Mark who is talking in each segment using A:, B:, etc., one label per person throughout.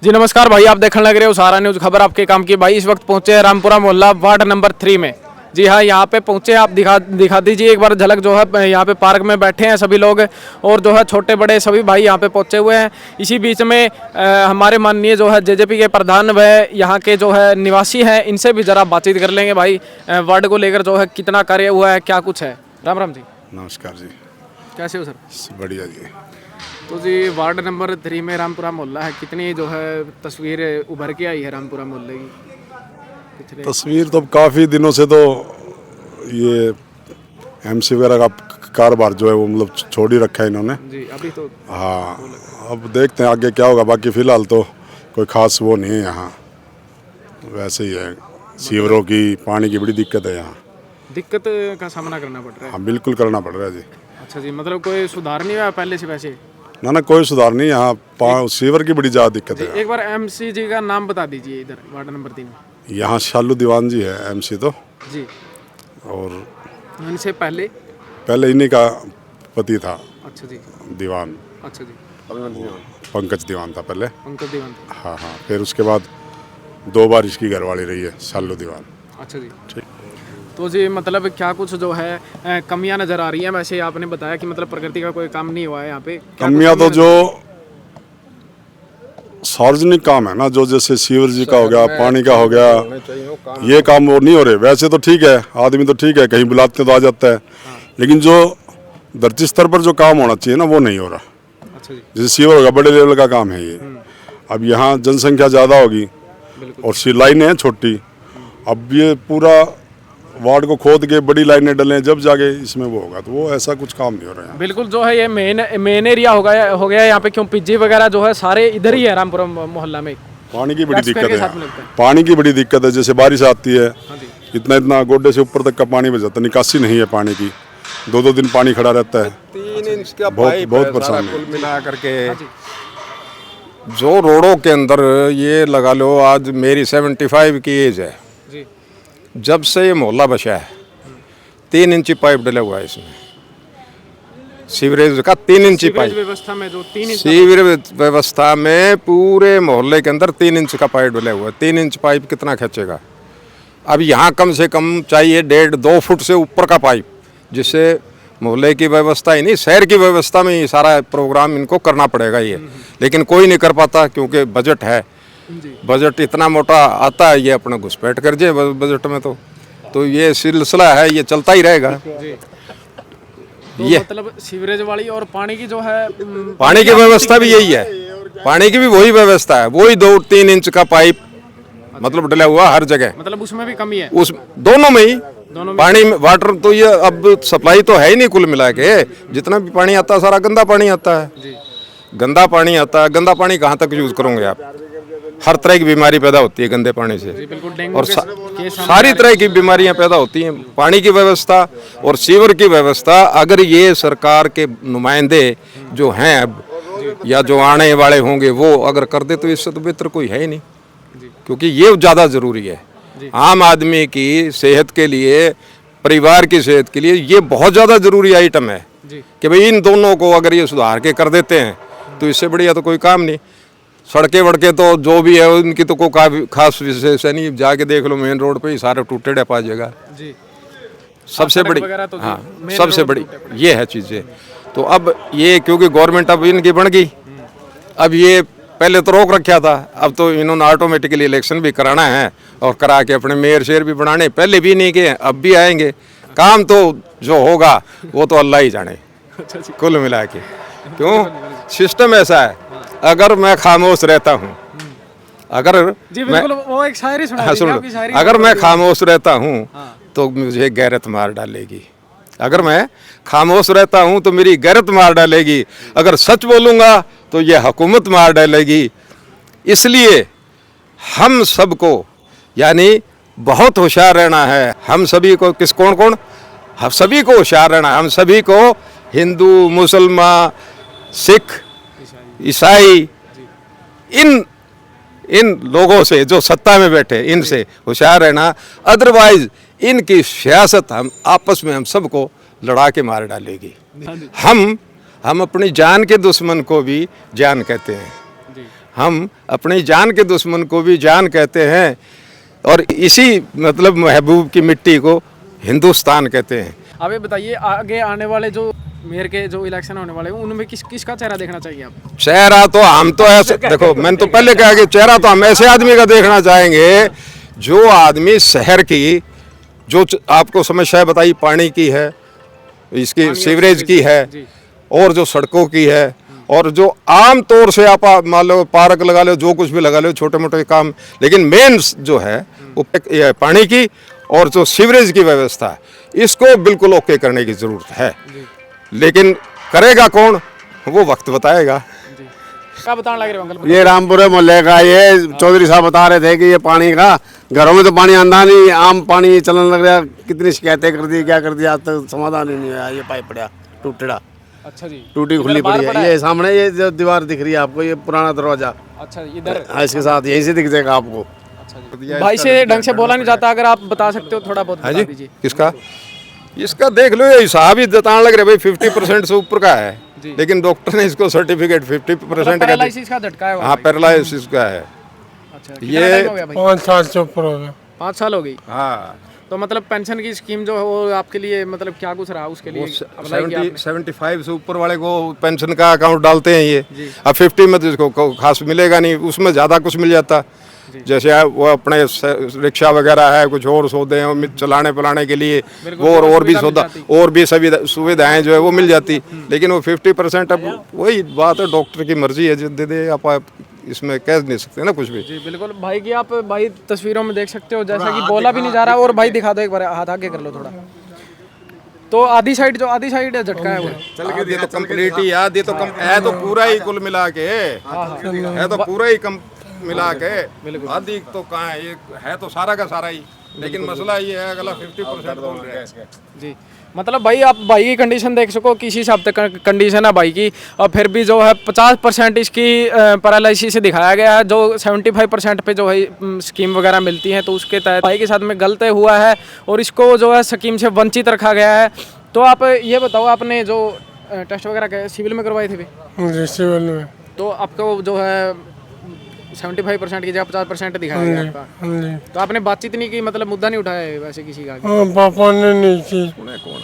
A: जी नमस्कार भाई, आप देखने लग रहे हो सहारा न्यूज़ खबर आपके काम की। भाई इस वक्त पहुंचे हैं रामपुरा मोहल्ला वार्ड नंबर 3 में। जी हाँ, यहाँ पे पहुंचे, आप दिखा दीजिए एक बार झलक जो है। यहाँ पे पार्क में बैठे हैं सभी लोग और जो है छोटे बड़े सभी भाई यहाँ पे पहुंचे हुए हैं। इसी बीच में हमारे माननीय जो है जेजेपी के प्रधान व यहाँ के जो है निवासी हैं, इनसे भी ज़रा बातचीत कर लेंगे भाई। वार्ड को लेकर जो है कितना कार्य हुआ है, क्या कुछ है। राम राम जी।
B: नमस्कार जी।
A: कैसे हो सर?
B: बढ़िया जी।
A: तो जी वार्ड नंबर 3 में रामपुरा मोहल्ला है, कितनी जो है तस्वीर उभर के आई है रामपुरा मोहल्ले की पिछले?
B: तस्वीर तो काफ़ी दिनों से तो ये एमसी वगैरह का कारोबार जो है वो मतलब छोड़ ही रखा है इन्होंने
A: जी अभी तो।
B: हाँ, अब देखते हैं आगे क्या होगा। बाकी फ़िलहाल तो कोई ख़ास वो नहीं है यहाँ, वैसे ही है। सीवरों की, पानी की बड़ी दिक्कत है यहाँ।
A: दिक्कत का सामना करना पड़ रहा है?
B: हाँ बिल्कुल करना पड़ रहा है जी।
A: अच्छा जी, मतलब कोई सुधार नहीं हुआ पहले से वैसे?
B: ना कोई सुधार नहीं यहाँ। सीवर की बड़ी ज़्यादा दिक्कत है।
A: एक बार एमसी जी का नाम बता दीजिए इधर वार्ड नंबर 3 में।
B: यहाँ शालू दीवान जी है एमसी तो,
A: जी।
B: और
A: इनसे पहले
B: इन्हीं का पति था।
A: अच्छा जी।
B: दीवान।
A: अच्छा जी।
B: पंकज दीवान था पहले।
A: पंकज दीवान।
B: हाँ, फिर उसके बाद 2 बार इसकी घरवाली रही है शालू दीवान।
A: अच्छा जी।
B: ठीक।
A: तो जी मतलब क्या कुछ जो है कमियां नज़र आ रही हैं? वैसे आपने बताया कि मतलब प्रकृति का कोई काम नहीं हुआ है यहाँ पे।
B: कमियां तो जो सार्वजनिक काम है ना, जो जैसे सीवर जी का हो गया, पानी का हो गया, ये काम वो नहीं हो रहे। वैसे तो ठीक है, आदमी तो ठीक है, कहीं बुलाते तो आ जाता है, लेकिन जो धरती स्तर पर जो काम होना चाहिए ना वो नहीं हो रहा।
A: अच्छा जी।
B: जैसे सीवर होगा, बड़े लेवल का काम है ये। अब यहाँ जनसंख्या ज़्यादा होगी और लाइनें हैं छोटी। अब ये पूरा वार्ड को खोद के बड़ी लाइनें डलें, जब जाके इसमें वो होगा, तो वो ऐसा कुछ काम नहीं हो रहा है।
A: बिल्कुल जो है ये मेन एरिया हो गया यहाँ पे, क्यों पिज्जी वगैरह जो है सारे इधर ही है रामपुरा मोहल्ला में।
B: पानी की बड़ी दिक्कत है,
A: है।
B: पानी की बड़ी दिक्कत है। जैसे बारिश आती है, इतना गोड्डे से ऊपर तक का पानी बह जाता है, निकासी नहीं है पानी की। 2 दिन पानी खड़ा रहता है।
C: 3 इंच का
B: बहुत परेशान है।
C: कुल मिला करके जो रोडों के अंदर ये लगा लो, आज मेरी 75 की एज है। जब से ये मोहल्ला बचा है 3 इंची पाइप डला हुआ है इसमें, सीवरेज का 3 इंची पाइप
A: व्यवस्था में। जो 3 इंच
C: सीवरेज व्यवस्था में पूरे मोहल्ले के अंदर 3 इंच का पाइप डला हुआ है। 3 इंच पाइप कितना खींचेगा? अब यहाँ कम से कम चाहिए 1.5-2 फुट से ऊपर का पाइप, जिससे मोहल्ले की व्यवस्था ही नहीं, शहर की व्यवस्था में ये सारा प्रोग्राम इनको करना पड़ेगा ये। लेकिन कोई नहीं कर पाता क्योंकि बजट है। बजट इतना मोटा आता है, ये अपना घुसपैठ कर जाए बजट में। तो ये सिलसिला है, ये चलता ही रहेगा।
A: तो
C: ये
A: मतलब सीवरेज वाली और पानी की जो है,
C: पानी की व्यवस्था भी यही है। पानी की भी वही व्यवस्था है, वही 2-3 इंच का पाइप मतलब डला हुआ हर जगह।
A: मतलब उसमें भी कमी है?
C: उस दोनों में ही पानी में वाटर तो ये अब सप्लाई तो है ही नहीं। कुल मिला के जितना भी पानी आता है सारा गंदा पानी आता है। गंदा पानी आता है, गंदा पानी कहाँ तक यूज करोगे आप? हर तरह की बीमारी पैदा होती है गंदे पानी से, और सारी तरह की बीमारियां पैदा होती हैं। पानी की व्यवस्था और सीवर की व्यवस्था अगर ये सरकार के नुमाइंदे जो हैं अब या जो आने वाले होंगे वो अगर कर दे तो इससे तो बेहतर कोई है ही नहीं, क्योंकि ये ज़्यादा ज़रूरी है आम आदमी की सेहत के लिए, परिवार की सेहत के लिए। ये बहुत ज़्यादा ज़रूरी आइटम है कि भाई इन दोनों को अगर ये सुधार के कर देते हैं तो इससे बढ़िया तो कोई काम नहीं। सड़कें वड़के तो जो भी है उनकी तो कोई खास विशेष है नहीं, जाके देख लो मेन रोड पे ही सारे टूटे डे पा जाएगा। सबसे बड़ी, हाँ सबसे बड़ी ये है चीज़ें। तो अब ये क्योंकि गवर्नमेंट अब इनकी बन गई, अब ये पहले तो रोक रखा था, अब तो इन्होंने ऑटोमेटिकली इलेक्शन भी कराना है और करा के अपने मेयर शेयर भी बनाने। पहले भी नहीं किए, अब भी आएंगे। काम तो जो होगा वो तो अल्लाह ही जाने कुल मिला के। क्यों सिस्टम ऐसा है, अगर मैं खामोश रहता हूँ, अगर
A: वो एक शायरी सुना
C: अगर मैं खामोश रहता हूँ तो मुझे गैरत मार डालेगी। अगर मैं खामोश रहता हूँ तो मेरी गैरत मार डालेगी। अगर सच बोलूँगा तो ये हुकूमत मार डालेगी। इसलिए हम सबको यानी बहुत होशियार रहना है। हम सभी को कौन हम सभी को होशियार रहना। हम सभी को हिंदू, मुसलमान, सिख, ईसाई, इन लोगों से जो सत्ता में बैठे इनसे होशियार रहना। अदरवाइज इनकी सियासत हम आपस में हम सबको लड़ा के मार डालेगी। हम अपनी जान के दुश्मन को भी जान कहते हैं। हम अपनी जान के दुश्मन को भी जान कहते हैं, और इसी मतलब महबूब की मिट्टी को हिंदुस्तान कहते हैं।
A: अब ये बताइए, आगे आने वाले जो मेयर के जो इलेक्शन होने वाले हैं उनमें किसका चेहरा देखना चाहिए आप?
C: चेहरा तो हम तो ऐसे देखो, मैंने तो पहले कहा कि चेहरा तो हम ऐसे आदमी का देखना चाहेंगे जो आदमी शहर की जो आपको समस्या बताई, पानी की है, इसकी सीवरेज की है, और जो सड़कों की है, और जो आम तौर से आप मान लो पार्क लगा लो, जो कुछ भी लगा लो, छोटे मोटे काम, लेकिन मेन जो है वो पानी की और जो सीवरेज की व्यवस्था है, इसको बिल्कुल ओके करने की जरूरत है। लेकिन करेगा कौन, वो वक्त बताएगा।
A: क्या बताने लग रहे हो अंकल?
D: ये रामपुरे मोहल्ले का, ये चौधरी साहब बता रहे थे कि ये पानी का, घरों में तो पानी आंदा नहीं, आम पानी चलने लग रहा। कितनी शिकायतें कर दी, क्या कर दिया, आज तक समाधान ही नहीं हुआ। ये पाइप पड़ा टूटा,
A: अच्छा जी,
D: टूटी खुली पड़ी है। ये सामने ये जो दीवार दिख रही है आपको, ये पुराना दरवाजा,
A: अच्छा इधर,
D: हाँ, इसके साथ यहीं से दिख जाएगा आपको।
A: भाई से ढंग से बोला नहीं जाता, अगर आप बता सकते हो थोड़ा बहुत
C: हाँ
A: बता
C: जी,
A: दीजिए।
C: किसका? इसका देख लो, ये हिसाब ही बताने लग रहे भाई 50% से ऊपर का है, लेकिन डॉक्टर ने इसको सर्टिफिकेट 50% का
A: पैरालिसिस का झटका है?
C: हाँ, पैरालिसिस का है।
A: अच्छा,
C: ये
E: 5 साल से ऊपर हो गया।
A: 5 साल हो गई।
C: हाँ,
A: तो मतलब पेंशन की स्कीम जो है वो आपके लिए मतलब क्या कुछ रहा उसके लिए? अप्लाई किया आपने?
C: 75 से ऊपर वाले को पेंशन का अकाउंट डालते हैं ये। अब 50 में तो इसको खास मिलेगा नहीं, उसमें ज़्यादा कुछ मिल जाता। जैसे वो अपने रिक्शा वगैरह है, कुछ और सौदे हैं चलाने पिलाने के लिए, वो और भी सौदा और भी सभी सुविधाएं जो है वो मिल जाती। लेकिन वो 50%, अब वही बात है, डॉक्टर की मर्जी है, जो दे दे, आप इसमें कह नहीं सकते ना कुछ भी।
A: जी बिल्कुल भाई की आप भाई तस्वीरों में देख सकते हो, जैसा कि बोला भी नहीं जा रहा। और भाई दिखा दो एक बार, हाथ आगे कर लो थोड़ा। तो आधी साइड है झटका है वो,
C: ये तो कंप्लीट ही याद, ये तो है तो पूरा ही कुल मिला के है, तो पूरा ही मिला के आदि तो कहाँ है, ये है तो सारा का सारा ही। लेकिन मसला ये है, अगला 50% बोल रहे हैं
A: जी। मतलब भाई आप भाई की कंडीशन देख सको, किसी हिसाब तक कंडीशन है भाई की, और फिर भी जो है 50% इसकी पैरालिसिस से दिखाया गया है। जो 75% पे जो है स्कीम वगैरह मिलती है, तो उसके तहत भाई के साथ में गलत हुआ है और इसको जो है स्कीम से वंचित रखा गया है। तो आप ये बताओ, आपने जो टेस्ट वगैरह सिविल में करवाए थे भी?
E: सिविल में
A: तो आपको जो है 75% की जगह 50% दिखाया गया आपका। तो आपने बातचीत नहीं की, मतलब मुद्दा नहीं उठाया है वैसे किसी का?
E: पापा ने नहीं की।
C: कौन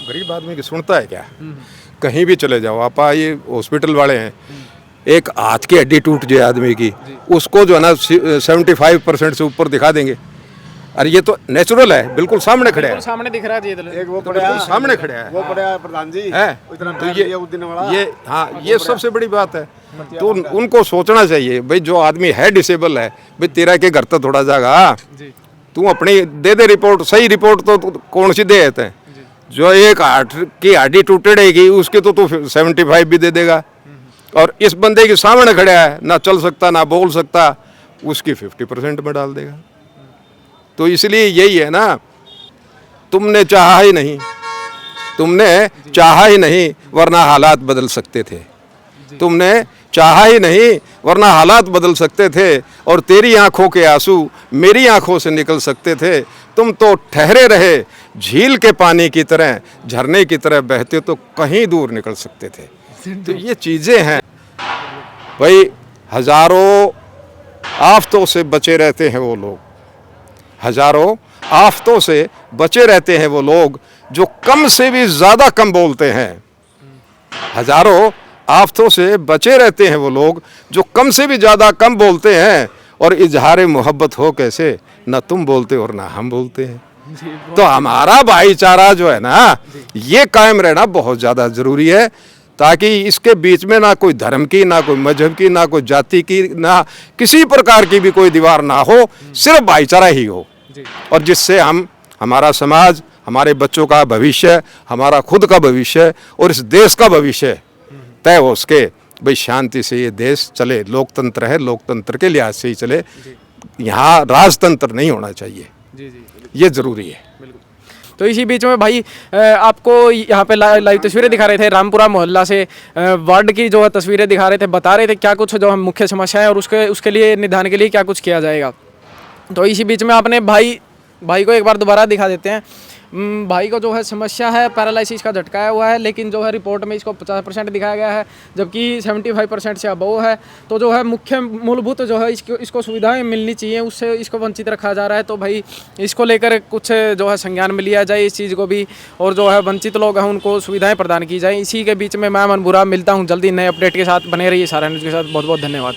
C: गरीब आदमी की सुनता है क्या? कहीं भी चले जाओ आप, ये हॉस्पिटल वाले हैं, एक हाथ की हड्डी टूट जाए आदमी की, उसको जो है ना 75% से ऊपर दिखा देंगे। अरे ये तो नेचुरल है, बिल्कुल सामने खड़े हैं,
A: सामने दिख रहा है।
D: एक वो
C: बिल्कुल सामने खड़े हैं,
D: वो पड़ा प्रधान जी
C: है तो ये हाँ, ये सबसे बड़ी बात है। तो उनको सोचना चाहिए भाई, जो आदमी है डिसेबल है, भाई तेरा के घर तो थोड़ा जाएगा, तू अपनी दे दे रिपोर्ट, सही रिपोर्ट तो कौन सी दे देते हैं? जो एक हाथ की हड्डी टूट रहेगी उसके तो 75 भी दे देगा, और इस बंदे के सामने खड़ा है, ना चल सकता ना बोल सकता, उसकी 50% में डाल देगा। तो इसलिए यही है ना, तुमने चाहा ही नहीं वरना हालात बदल सकते थे, तुमने चाहा ही नहीं वरना हालात बदल सकते थे, और तेरी आंखों के आंसू मेरी आंखों से निकल सकते थे। तुम तो ठहरे रहे झील के पानी की तरह, झरने की तरह बहते तो कहीं दूर निकल सकते थे। तो ये चीज़ें हैं भाई। हजारों आफतों से बचे रहते हैं वो लोग, हजारों आफतों से बचे रहते हैं वो लोग जो कम से भी ज़्यादा कम बोलते हैं। हजारों आफतों से बचे रहते हैं वो लोग जो कम से भी ज़्यादा कम बोलते हैं, और इजहार मोहब्बत हो कैसे, ना तुम बोलते और ना हम बोलते हैं। तो हमारा भाईचारा जो है ना, ये कायम रहना बहुत ज़्यादा ज़रूरी है, ताकि इसके बीच में ना कोई धर्म की, ना कोई मजहब की, ना कोई जाति की, ना किसी प्रकार की भी कोई दीवार ना हो, सिर्फ भाईचारा ही हो, और जिससे हमारा समाज, हमारे बच्चों का भविष्य, हमारा खुद का भविष्य और इस देश का भविष्य तय हो सके। भाई शांति से ये देश चले, लोकतंत्र है, लोकतंत्र के लिहाज से ही चले, यहाँ राजतंत्र नहीं होना चाहिए, ये ज़रूरी है।
A: तो इसी बीच में भाई आपको यहाँ पे लाइव तस्वीरें दिखा रहे थे रामपुरा मोहल्ला से, वार्ड की जो है तस्वीरें दिखा रहे थे, बता रहे थे क्या कुछ जो मुख्य समस्या है और उसके लिए निदान के लिए क्या कुछ किया जाएगा। तो इसी बीच में आपने भाई को एक बार दोबारा दिखा देते हैं। भाई को जो है समस्या है, पैरालिसिस का झटकाया हुआ है, लेकिन जो है रिपोर्ट में इसको 50% दिखाया गया है, जबकि 75% से अबव है। तो जो है मुख्य मूलभूत जो है इसको सुविधाएं मिलनी चाहिए, उससे इसको वंचित रखा जा रहा है। तो भाई इसको लेकर कुछ जो है संज्ञान में लिया जाए इस चीज़ को भी, और जो है वंचित लोग हैं उनको सुविधाएं प्रदान की जाए। इसी के बीच में मैं अमन बुरा मिलता हूँ जल्दी नए अपडेट के साथ। बने रहिए सारा न्यूज़ के साथ। बहुत बहुत धन्यवाद।